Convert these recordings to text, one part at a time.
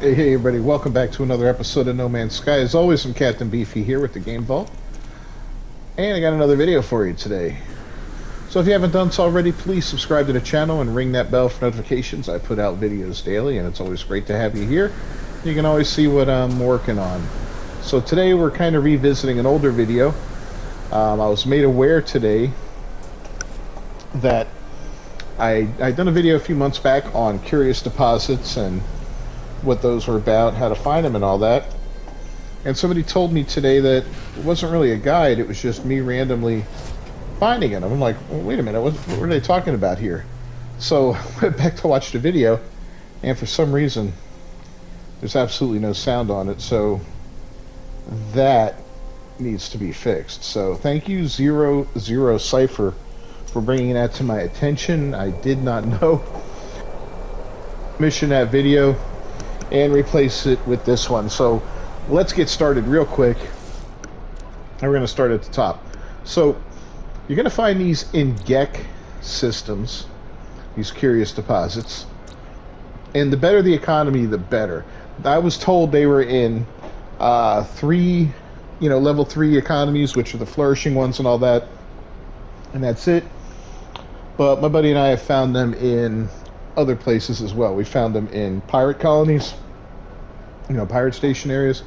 Hey, everybody, welcome back to another episode of No Man's Sky. As always, I'm Captain Beefy here with the Game Vault, and I got another video for you today. So if you haven't done so already, please subscribe to the channel and ring that bell for notifications. I put out videos daily, and it's always great to have you here. You can always see what I'm working on. So today we're kind of revisiting an older video. I was made aware today that I'd done a video a few months back on curious deposits and what those were about, how to find them and all that. And somebody told me today that it wasn't really a guide, it was just me randomly finding it. I'm like, well, wait a minute, what are they talking about here? So I went back to watch the video, and for some reason there's absolutely no sound on it, so that needs to be fixed. So thank you 00 Cypher for bringing that to my attention. I did not know. Mission that video and replace it with this one. So let's get started real quick. And we're going to start at the top. So you're going to find these in GEC systems, these curious deposits. And the better the economy, the better. I was told they were in level 3 economies, which are the flourishing ones and all that. And that's it. But my buddy and I have found them in other places as well. We found them in pirate colonies, pirate station areas,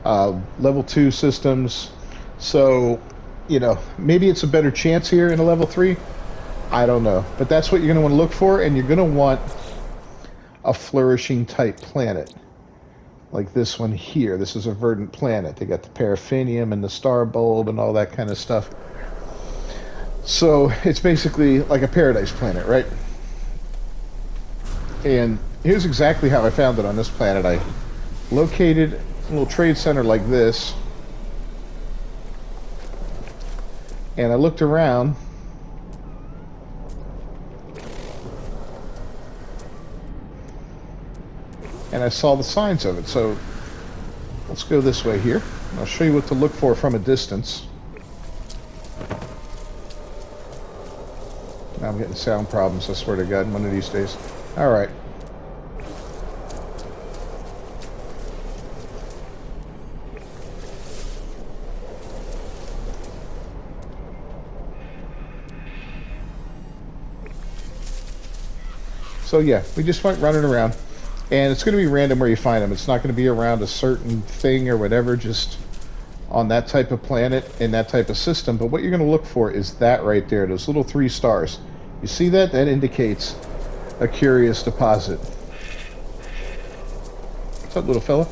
level 2 systems. So, maybe it's a better chance here in a level 3. I don't know. But that's what you're going to want to look for, and you're going to want a flourishing type planet. Like this one here. This is a verdant planet. They got the paraffinium and the star bulb and all that kind of stuff. So it's basically like a paradise planet, right? And here's exactly how I found it on this planet. I located a little trade center like this, and I looked around, and I saw the signs of it. So let's go this way here. I'll show you what to look for from a distance. Now I'm getting sound problems, I swear to God, one of these days. Alright. So yeah, we just went running around, and it's going to be random where you find them. It's not going to be around a certain thing or whatever, just on that type of planet in that type of system. But what you're going to look for is that right there, those little 3 stars. You see that? That indicates a curious deposit. What's up, little fella?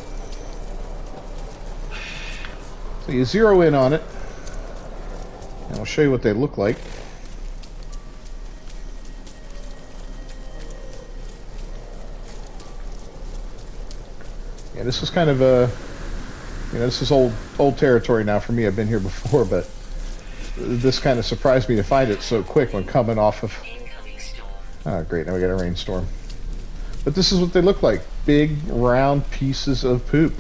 So you zero in on it, and I'll show you what they look like. Yeah, this is kind of a, this is old territory now for me. I've been here before, but this kind of surprised me to find it so quick when coming off of... Oh, great, now we got a rainstorm. But this is what they look like. Big, round pieces of poop.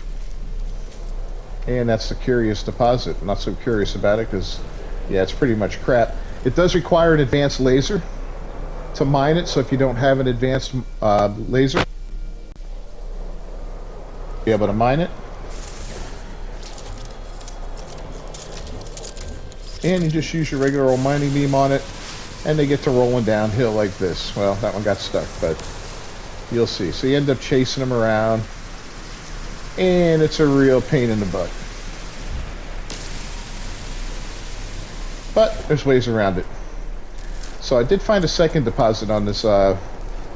And that's the curious deposit. I'm not so curious about it because, yeah, it's pretty much crap. It does require an advanced laser to mine it, so if you don't have an advanced laser, you'll be able to mine it. And you just use your regular old mining beam on it, and they get to rolling downhill like this. Well, that one got stuck, but you'll see. So you end up chasing them around, and it's a real pain in the butt. But there's ways around it. So I did find a second deposit on this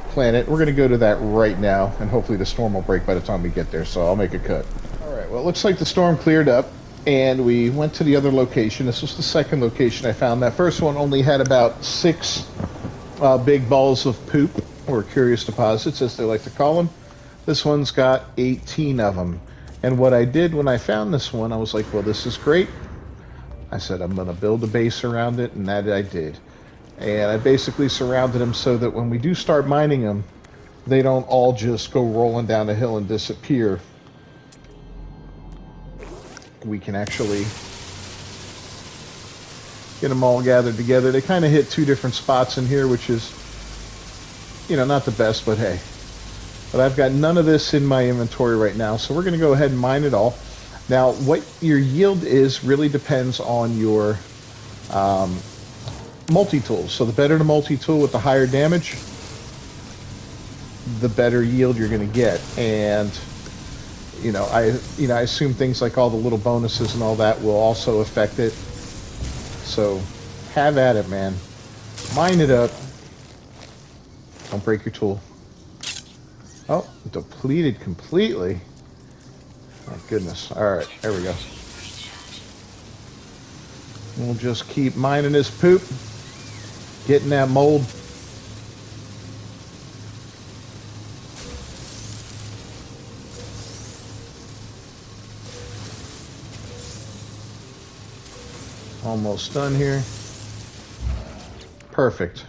planet. We're going to go to that right now, and hopefully the storm will break by the time we get there, so I'll make a cut. Alright, well, it looks like the storm cleared up, and we went to the other location. This was the second location I found. That first one only had about 6 big balls of poop, or curious deposits, as they like to call them. This one's got 18 of them. And what I did when I found this one, I was like, well, this is great. I said, I'm going to build a base around it, and that I did. And I basically surrounded them so that when we do start mining them, they don't all just go rolling down the hill and disappear. We can actually get them all gathered together. They kind of hit 2 different spots in here, which is, not the best, but hey, But I've got none of this in my inventory right now, so we're going to go ahead and mine it all. Now, what your yield is really depends on your multi-tools. So the better the multi-tool with the higher damage, the better yield you're going to get. And I assume things like all the little bonuses and all that will also affect it. So have at it, man. Mine it up. Don't break your tool. Oh, depleted completely. My goodness. Alright, there we go. We'll just keep mining this poop. Getting that mold. Almost done here. Perfect.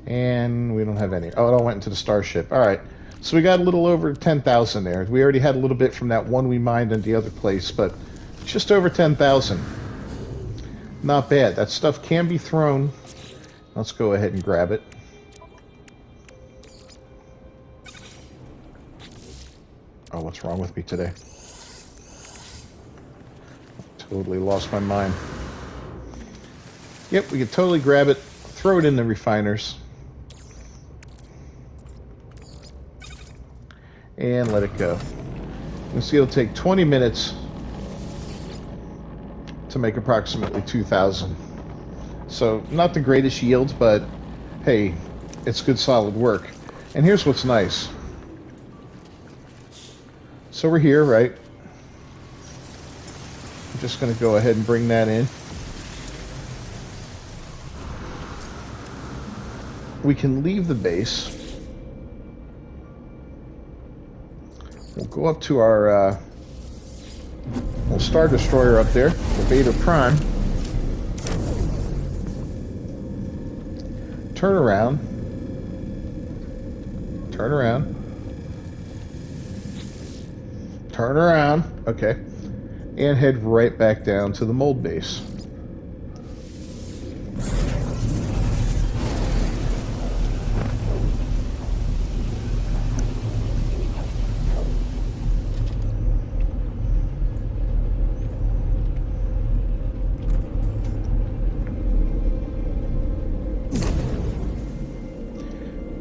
And we don't have any. Oh, it all went into the starship. All right. So we got a little over 10,000 there. We already had a little bit from that one we mined in the other place, but just over 10,000. Not bad. That stuff can be thrown. Let's go ahead and grab it. Oh, what's wrong with me today? Totally lost my mind. Yep, we could totally grab it, throw it in the refiners, and let it go. You see, it'll take 20 minutes to make approximately 2,000. So, not the greatest yield, but hey, it's good solid work. And here's what's nice. So we're here, right? I'm just going to go ahead and bring that in. We can leave the base. We'll go up to our Star Destroyer up there, the Beta Prime. Turn around. Turn around. Turn around. Okay. And head right back down to the mold base.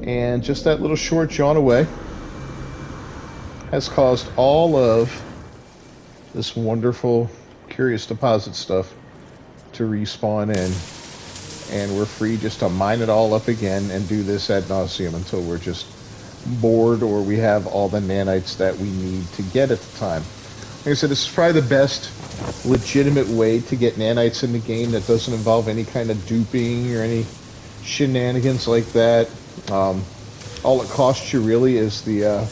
And just that little short jaunt away has caused all of this wonderful curious deposit stuff to respawn in, and we're free just to mine it all up again and do this ad nauseum until we're just bored or we have all the nanites that we need to get at the time. Like I said, this is probably the best legitimate way to get nanites in the game that doesn't involve any kind of duping or any shenanigans like that. All it costs you really is the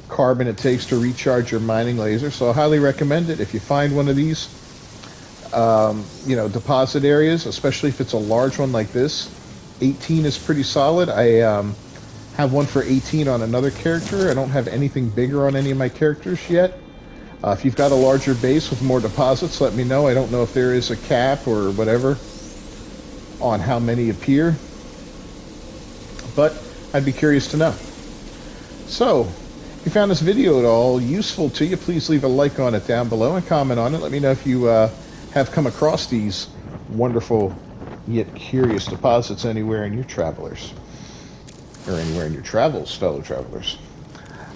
carbon it takes to recharge your mining laser. So I highly recommend it if you find one of these deposit areas, especially if it's a large one like this. 18 is pretty solid. I have one for 18 on another character. I don't have anything bigger on any of my characters yet. If you've got a larger base with more deposits, let me know. I don't know if there is a cap or whatever on how many appear, but I'd be curious to know. So, if you found this video at all useful to you, please leave a like on it down below and comment on it. Let me know if you have come across these wonderful yet curious deposits anywhere in your travelers, or anywhere in your travels, fellow travelers.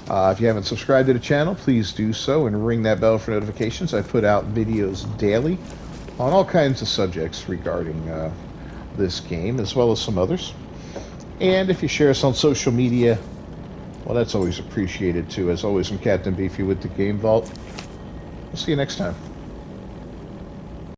If you haven't subscribed to the channel, please do so and ring that bell for notifications. I put out videos daily on all kinds of subjects regarding this game, as well as some others. And if you share us on social media, well, that's always appreciated too. As always, I'm Captain Beefy with the Game Vault. We'll see you next time.